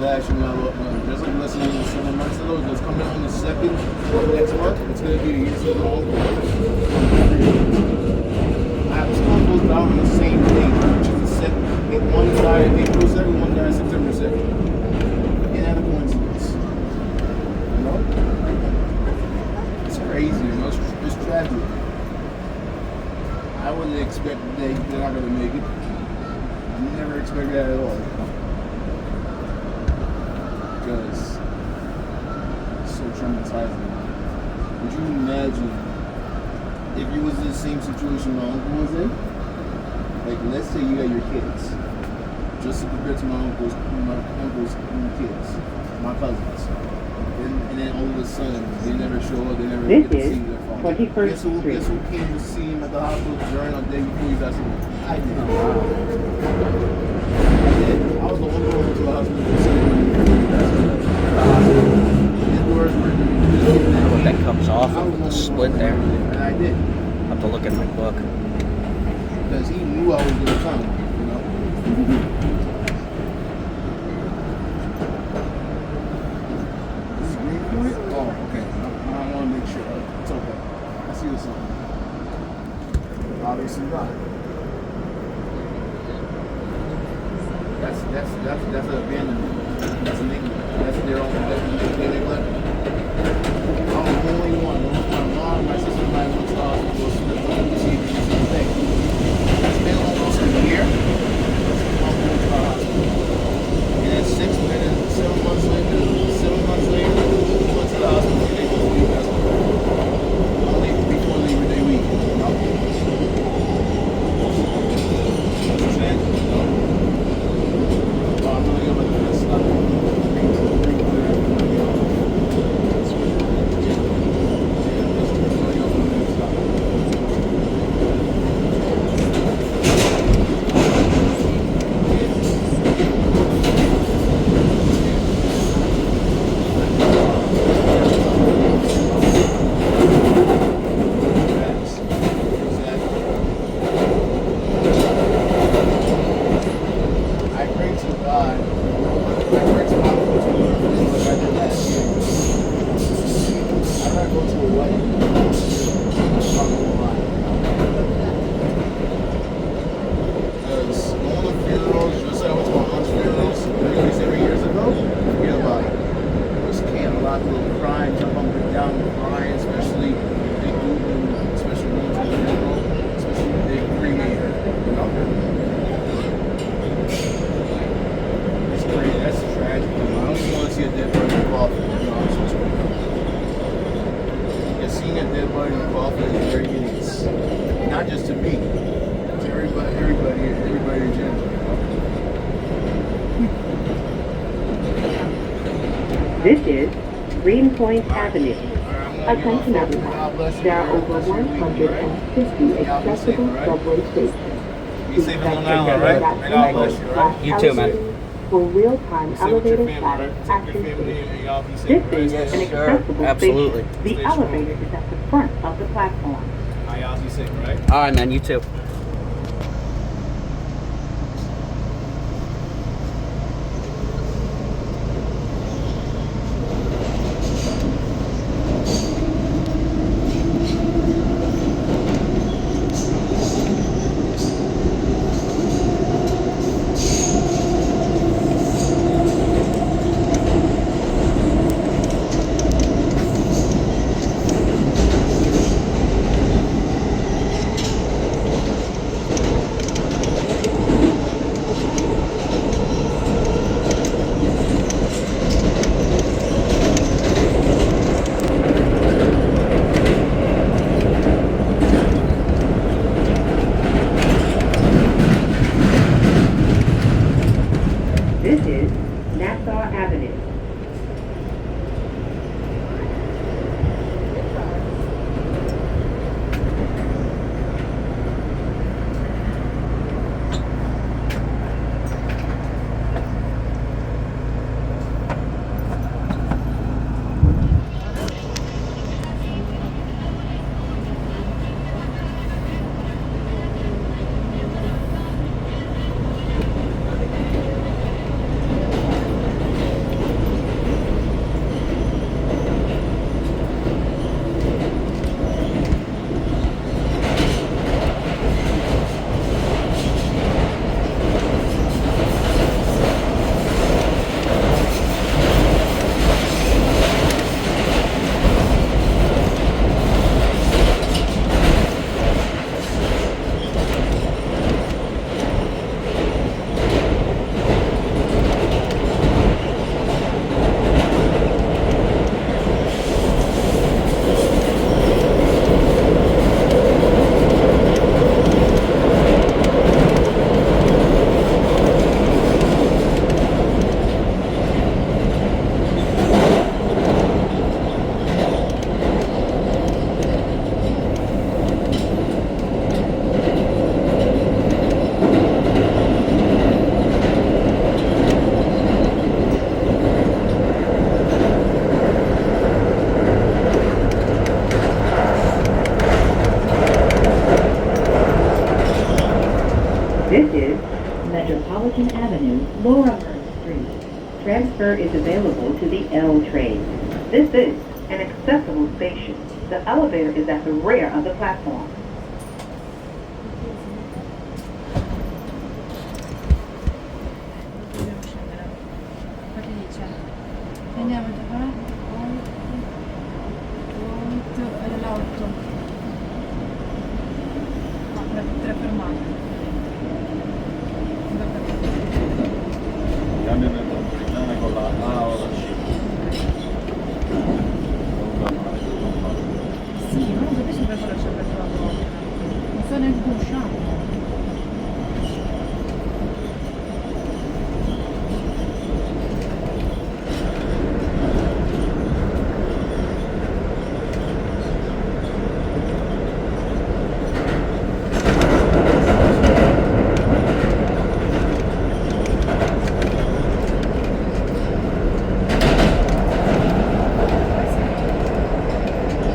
actually just like listening to 7 months ago, it's coming on the 2nd of next month. It's going to be a year so long. I have two uncles down on the same day, which is the 2nd. One died April 2nd, one died September 2nd. Ain't that a coincidence? You know? It's crazy, you know? It's tragic. I wouldn't expect that they're not going to make it. I never expect that at all. Because it's so traumatizing. Would you imagine if you was in the same situation my uncle was in? Like, let's say you got your kids. Just to compare to my uncle's kids, my cousins. And then all of a sudden, they never show up, they never get to see their father. 21st Street. Guess who came to see him at the hospital during our day before he got sick? I did. I did. I was the only one to the hospital to see him before he got sick. His doors were What that comes off of the split there. And I did. I have to look at my book. Because he knew I was going to come, you know? This is Green Point? Oh, okay. I want to make sure. It's okay. I see what's up. Obviously not. That's an abandonment. That's an ignorant. That's their own neglect. I'm the only one. My mom, my sister, and I went to the hospital to see the same thing. It's been almost a year. And then 7 months later, we went to the hospital and they told me that's only before Labor Day week. You know? Understand? No. I'm really about to stop. This is Greenpoint Avenue. Attention everyone. There are over 150 accessible subway stations. Be safe on Long Island, right? May God bless you, right? You too, man. For real-time elevator status accuracy. This is an accessible Absolutely. station. The elevator is at the front of the platform. Y'all be safe, right? All right, man. You too. elevator is available to the L train. This is an accessible station. The elevator is at the rear of the platform. Andiamo da qua. L'8. No, tre fermate. Cambia metropolitana con la A o la C. Sì, ma non capisco perché lascia aperto la porta. Non so neanche come usciamo.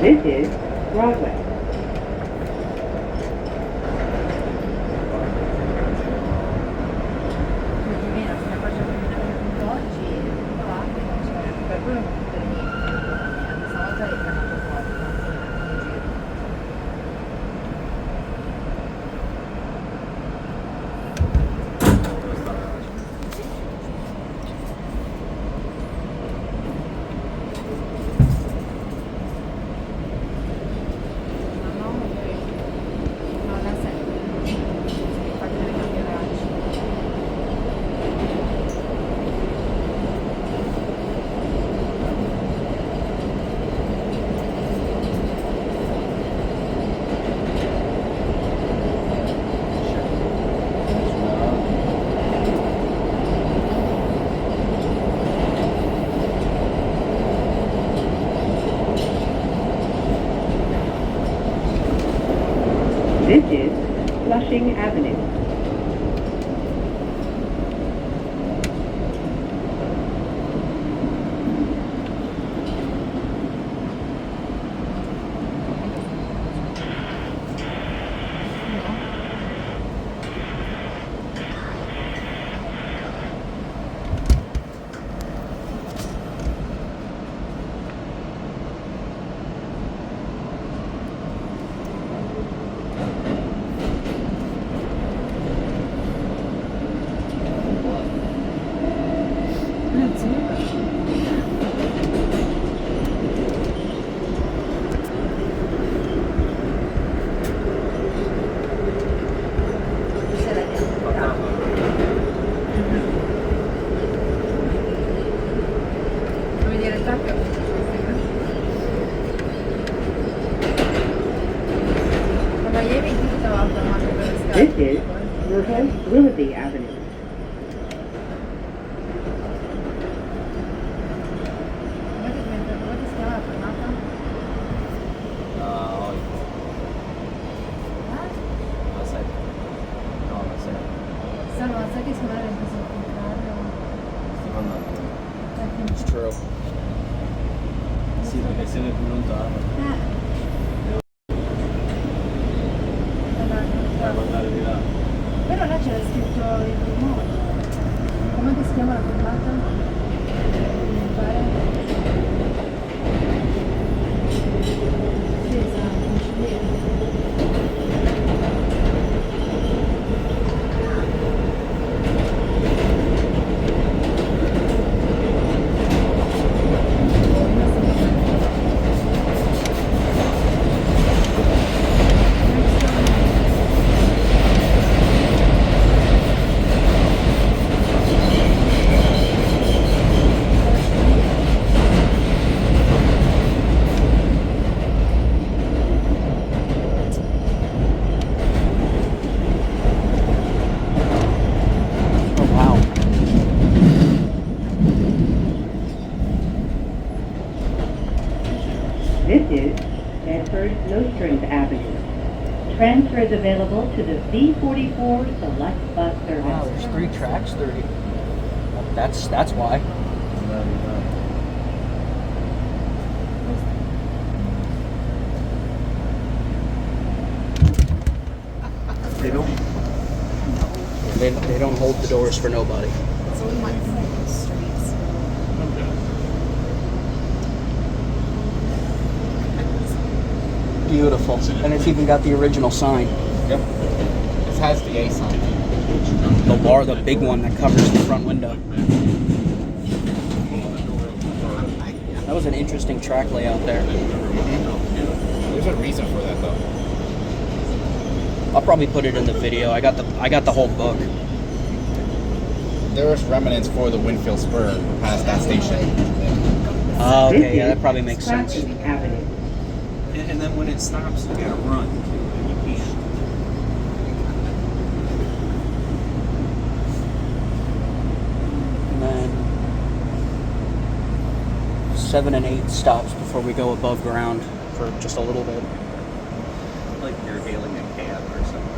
This is Broadway. This is Flushing Avenue. This is Queens Blvd Avenue. It's true. Sì, perché se ne è più lontano. Puoi guardare di là. Però là c'era scritto il modo. Come si chiama la fermata? Mi pare. Sì, esatto, non ci vedo. This is Bedford Nostrand Avenue. Transfer is available to the B44 Select Bus Service. Wow, there's 3 tracks, 30. That's why. They don't hold the doors for nobody. It's on my streets. Beautiful. And it's even got the original sign. Yep. This has the A sign. The big one that covers the front window. That was an interesting track layout there. There's a reason for that though. I'll probably put it in the video. I got the whole book. There was remnants for the Winfield Spur past that station. Oh, okay, yeah, that probably makes sense. Avenue. And then when it stops, you gotta run. You can't. And then 7 and 8 stops before we go above ground for just a little bit. Like you're hailing a cab or something.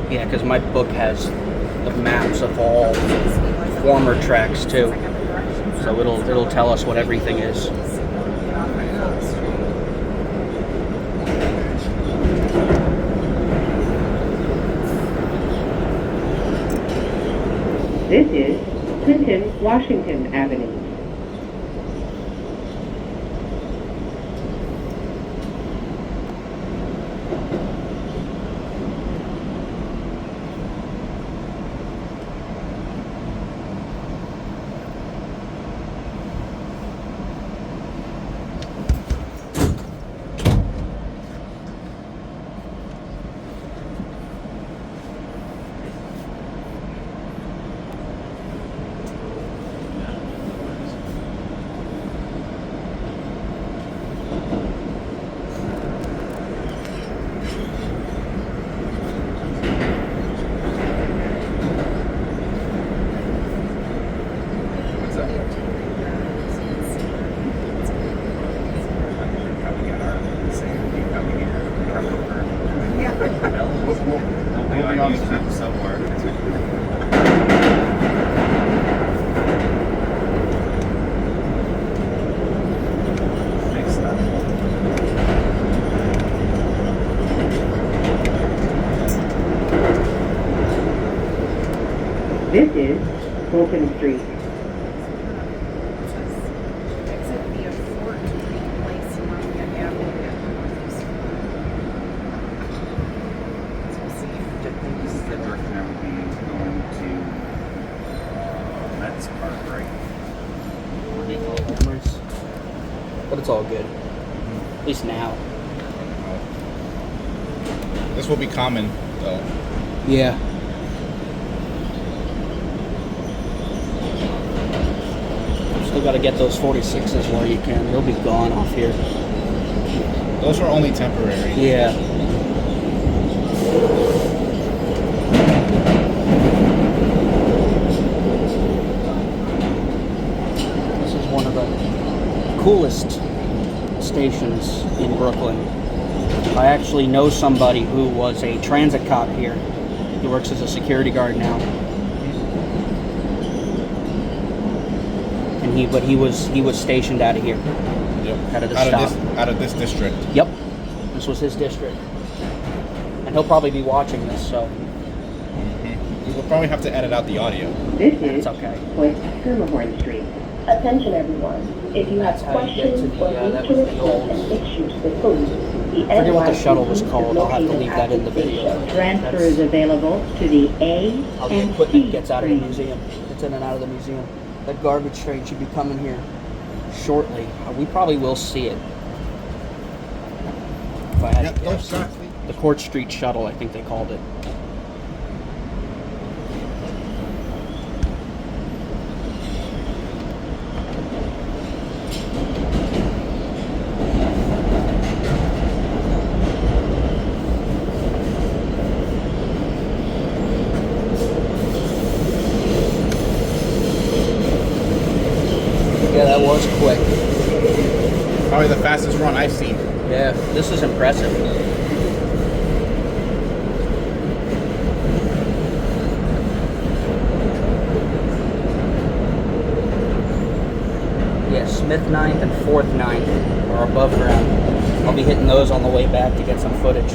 Yeah, because my book has the maps of all former tracks too, so it'll tell us what everything is. This is Clinton Washington Avenue. This is Fulton Street. Exit via Fort Street Place and Lafayette Avenue at Northeastern. So we'll see. This is the direction I would be going to Mets Park, right? Memories. But it's all good. At least now. This will be common though. Yeah. Still got to get those 46s while you can. They'll be gone off here. Those are only temporary. Yeah. This is one of the coolest stations in Brooklyn. I actually know somebody who was a transit cop here. He works as a security guard now. But he was stationed out of here. Yep. Out of the stop. Out of this district. Yep. This was his district. And he'll probably be watching this, so. You will probably have to edit out the audio. This is It's okay. West Skirmahorn Street. Attention everyone. If you have That's how you get to questions the, or that need was to the report old- an issue to the police, the Forget what the NYCT shuttle was is called. I'll have to located leave at that in the the video. station. Transfer is available to the A How the and equipment T gets out of the trains. museum. Gets in and out of the museum. That garbage train should be coming here shortly. We probably will see it. If I had to guess. The Court Street shuttle, I think they called it. Yeah, that was quick. Probably the fastest run I've seen. Yeah, this is impressive. Smith-9th and 4th-9th are above ground. I'll be hitting those on the way back to get some footage.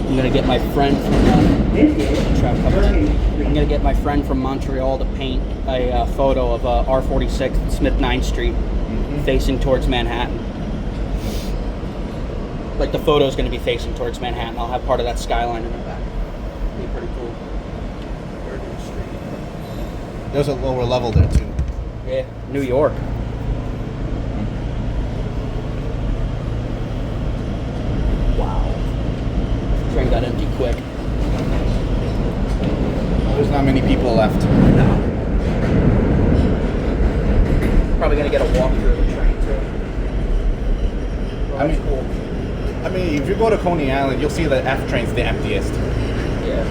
I'm gonna get my friend from I'm gonna get my friend from Montreal to paint a photo of R46 at Smith-9th Street, facing towards Manhattan. Like the photo's gonna be facing towards Manhattan. I'll have part of that skyline in the back. It'll be pretty cool. There's a lower level there too. Yeah, New York. Wow. Train got empty quick. There's not many people left. No. Probably gonna get a walk through the train too. Well, that's cool. I mean, if you go to Coney Island, you'll see the F train's the emptiest. Yeah.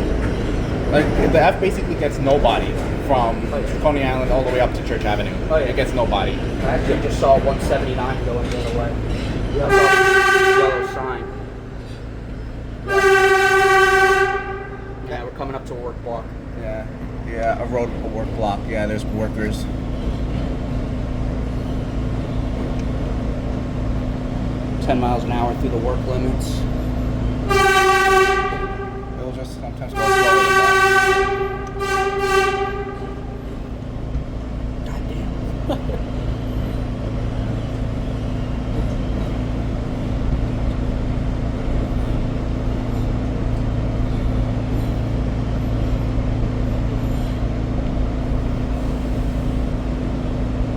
Like the F basically gets nobody from Coney Island all the way up to Church Avenue. Oh, yeah. It gets nobody. I actually just saw 179 going the other way. Yellow sign. Yeah, we're coming up to work block. Yeah, a work block. Yeah, there's workers. $10 an hour through the work limits. It will just sometimes go slower than that. God damn.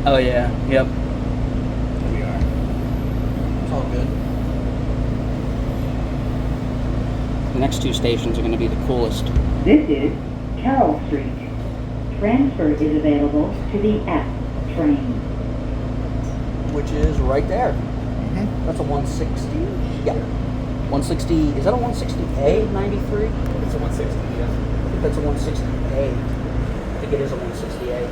Oh yeah, yep. Here we are. It's all good. The next two stations are going to be the coolest. This is Carroll Street. Transfer is available to the F train. Which is right there. Mm-hmm. That's a 160. Yeah. 160. Is that a 160A 93? It's a 160, yeah. I think that's a 160A. I think it is a 160A.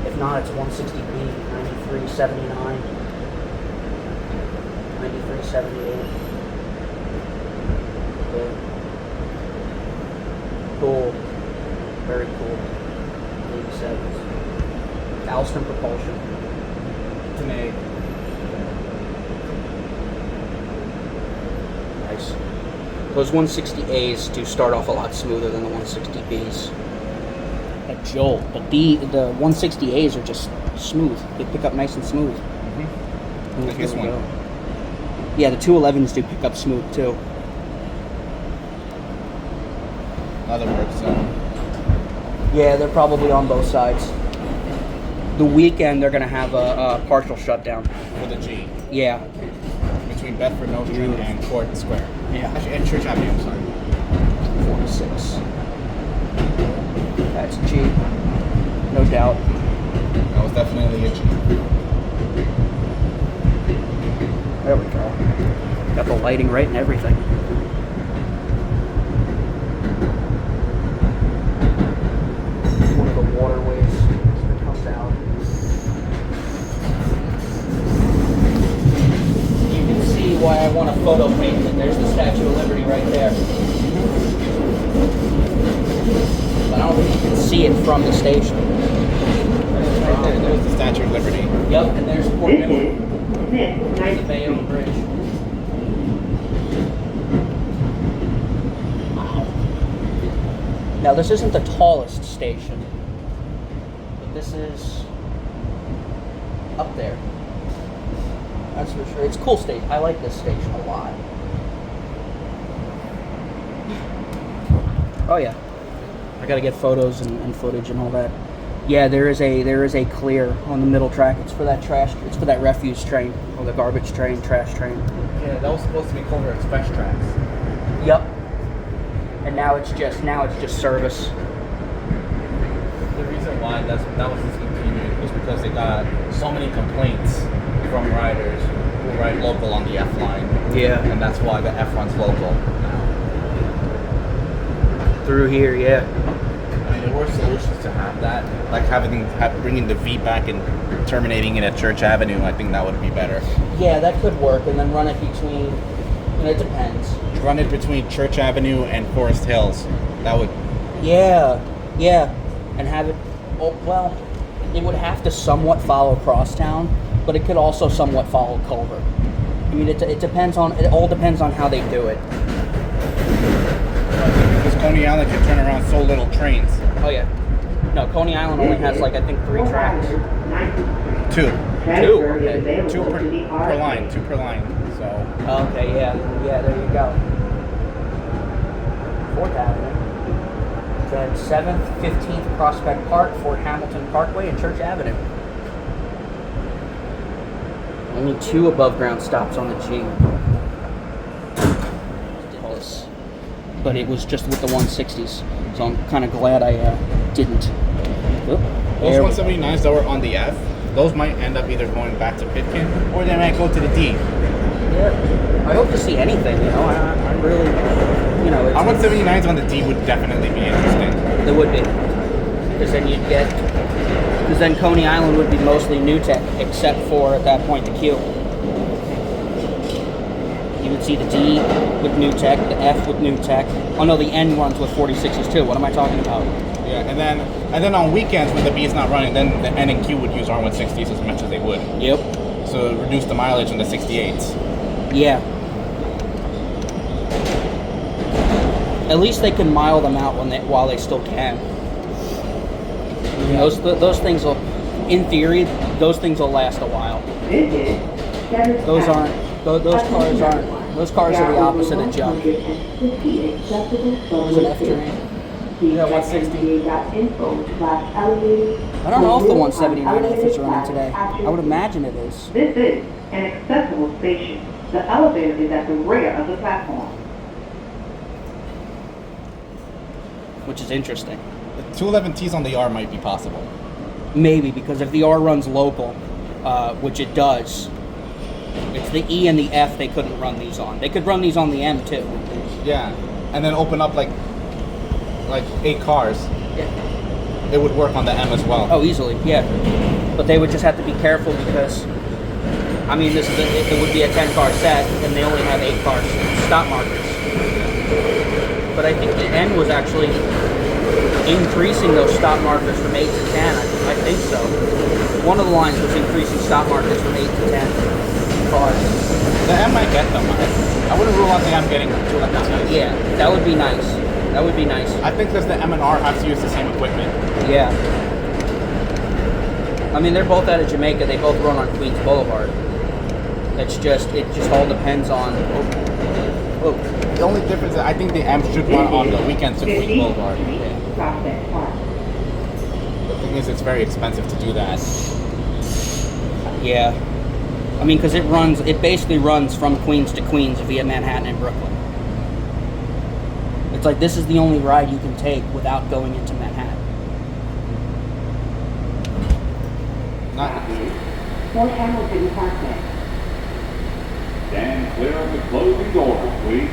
If not, it's a 160B 9379. 9378. Yeah. Cool. Very cool. 87s. Alstom propulsion. It's an A. Nice. Those 160As do start off a lot smoother than the 160Bs. A jolt, but the 160As are just smooth. They pick up nice and smooth. Mm-hmm. Like this Here we one. go. Yeah, the 211s do pick up smooth too. Other work zone. Yeah, they're probably on both sides. The weekend they're gonna have a partial shutdown. With a G. Yeah. Between Bedford, North Street, Beautiful. and Court Square. Yeah. Actually, and Church Avenue, I'm sorry. 46. That's G. No doubt. That was definitely a G. There we go. Got the lighting right and everything. One of the waterways that comes out. You can see why I want a photo paint it. There's the Statue of Liberty right there. But I don't think you can see it from the station. Right there, there's the Statue of Liberty. Yep, and there's Port This Mill. is Smith-9th The Bayonne Streets. Bridge. Wow. Now this isn't the tallest station, but this is up there. That's for sure. It's a cool station. I like this station a lot. Oh yeah. I gotta get photos and footage and all that. Yeah, there is a clear on the middle track. It's for that trash. It's for that refuse train or the garbage train, trash train. Yeah, that was supposed to be Culver Express tracks. Yep. And now it's just service. The reason why that was discontinued was because they got so many complaints from riders who ride local on the F line. Yeah. And that's why the F runs local now. Through here, yeah. I mean, there were solutions to have that, like bringing the V back and terminating it at Church Avenue. I think that would be better. Yeah, that could work, and then run it between. It depends. Run it between Church Avenue and Forest Hills. That would. Yeah, and have it. Oh, well, it would have to somewhat follow Crosstown, but it could also somewhat follow Culver. I mean, it depends on. It all depends on how they do it. Because Coney Island can turn around so little trains. Oh yeah. No, Coney Island only has like I think 3 tracks. Two. Okay. Two per line. 2 per line. So. Okay, yeah, there you go. 4th Avenue. Then 7th, 15th Prospect Park, Fort Hamilton Parkway, and Church Avenue. Only 2 above ground stops on the G. But it was just with the 160s, so I'm kind of glad I didn't. Those 179s that were on the F, those might end up either going back to Pitkin or they might go to the D. Yeah, I hope to see anything. You know, I really, you know. Our 179s on the D would definitely be interesting. It would be, because then you'd get, because then Coney Island would be mostly New Tech, except for at that point the Q. You would see the D with New Tech, the F with New Tech. Oh no, the N runs with 46s too. What am I talking about? Yeah, and then on weekends when the B is not running, then the N and Q would use R160s as much as they would. Yep. So reduce the mileage on the 68s. Yeah. At least they can mile them out while they still can. I mean, those things will, in theory, those things will last a while. Those aren't. Those cars are the opposite of junk. There's an F train. Yeah, 160. I don't know if the 179F is running today. I would imagine it is. This is an accessible station. The elevator is at the rear of the platform. Which is interesting. The 211Ts on the R might be possible. Maybe, because if the R runs local, which it does, it's the E and the F they couldn't run these on. They could run these on the M too. Yeah, and then open up like 8 cars. Yeah. It would work on the M as well. Oh, easily, yeah. But they would just have to be careful because, I mean, it would be a 10-car set, and they only have 8 cars stop markers. But I think the N was actually increasing those stop markers from 8 to 10. I think so. One of the lines was increasing stop markers from 8 to 10 cars. The M might get them. I wouldn't rule out the M getting 211Ts. Yeah, that would be nice. That would be nice. I think because the M and R have to use the same equipment. Yeah. I mean, they're both out of Jamaica. They both run on Queens Boulevard. It just all depends on. Well, the only difference is I think the M should run on the weekends to Queens Boulevard. The thing is, it's very expensive to do that. Yeah. I mean, because it basically runs from Queens to Queens via Manhattan and Brooklyn. It's like this is the only ride you can take without going into Manhattan. Not. Fort Hamilton Parkway. Stand clear of the closing doors, please.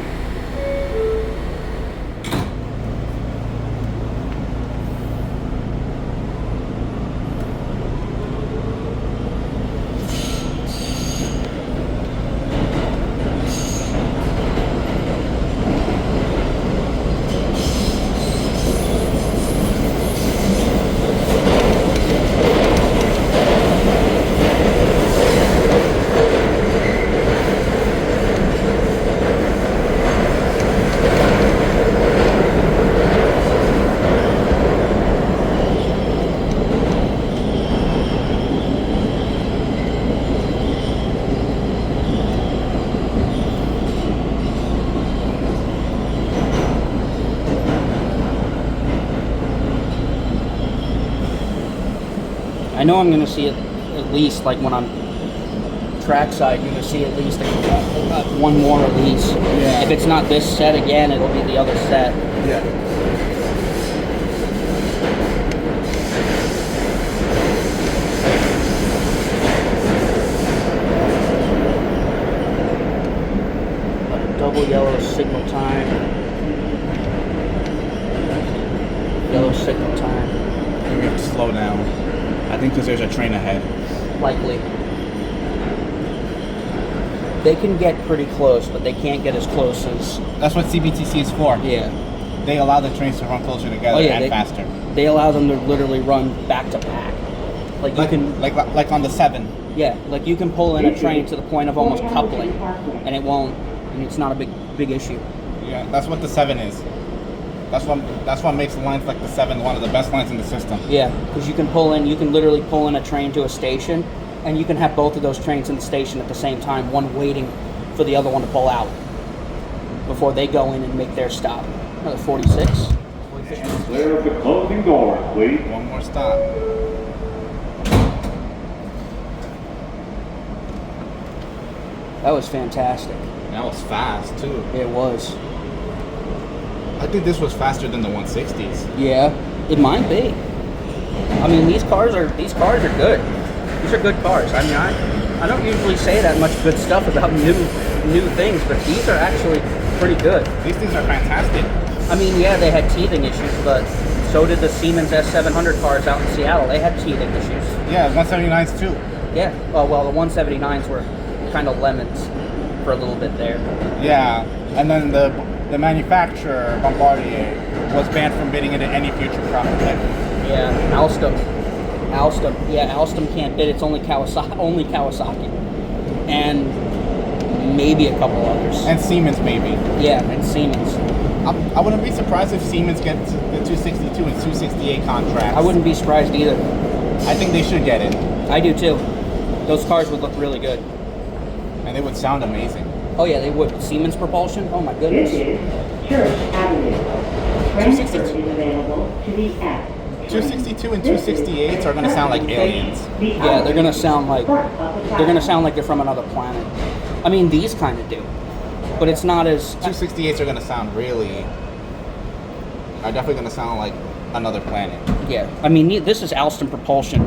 I know I'm going to see it at least, like when I'm trackside, you're going to see at least one more of these. Yeah. If it's not this set again, it'll be the other set. Yeah. Double yellow signal time. Yellow signal time. We have to slow down. I think because there's a train ahead. Likely. They can get pretty close, but they can't get as close as... That's what CBTC is for. Yeah. they allow the trains to run closer together and faster. They allow them to literally run back to back. Like you can, like on the 7. yeah, like you can pull in a train to the point of almost coupling, and it won't, and it's not a big issue. Yeah, that's what the 7 is. That's what makes lines like the 7 one of the best lines in the system. Yeah, because you can literally pull in a train to a station, and you can have both of those trains in the station at the same time, one waiting for the other one to pull out before they go in and make their stop. Another 46. Clear of the closing doors, please. One more stop. That was fantastic. That was fast too. It was. I think this was faster than the 160s. Yeah, it might be. I mean, these cars are good. These are good cars. I mean, I don't usually say that much good stuff about new things, but these are actually pretty good. These things are fantastic. I mean, yeah, they had teething issues, but so did the Siemens S700 cars out in Seattle. They had teething issues. Yeah, 179s too. Yeah. Oh, well, the 179s were kind of lemons for a little bit there. Yeah, and then the manufacturer, Bombardier, was banned from bidding into any future product. Yeah, Alstom. Yeah, Alstom can't bid. It's only Kawasaki. And maybe a couple others. And Siemens maybe. Yeah, and Siemens. I wouldn't be surprised if Siemens gets the 262 and 268 contracts. I wouldn't be surprised either. I think they should get it. I do too. Those cars would look really good. And they would sound amazing. Oh yeah, they would. Siemens propulsion? Oh my goodness. This is Church Avenue. Transfer is available to the F. 262 and 268s are going to sound like aliens. Yeah, they're gonna sound like they're from another planet. I mean, these kind of do, but it's not as. 268s are going to sound are definitely going to sound like another planet. Yeah, I mean, this is Alstom propulsion.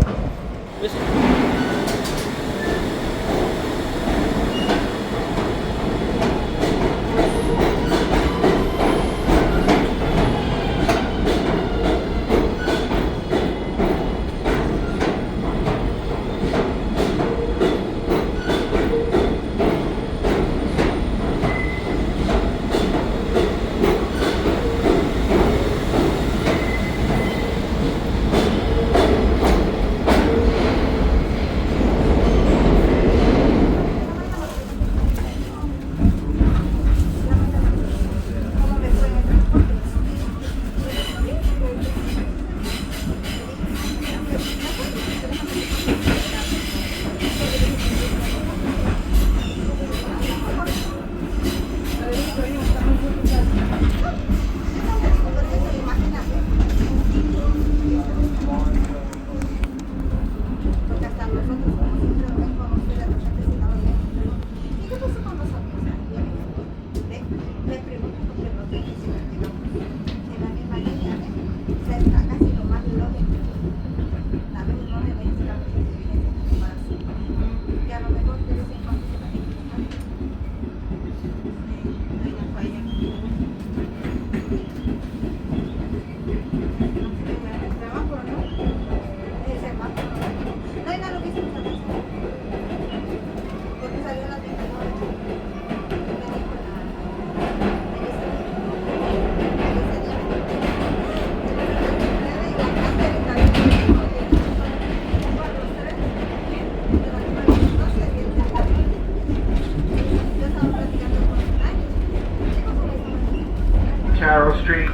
Carroll Street.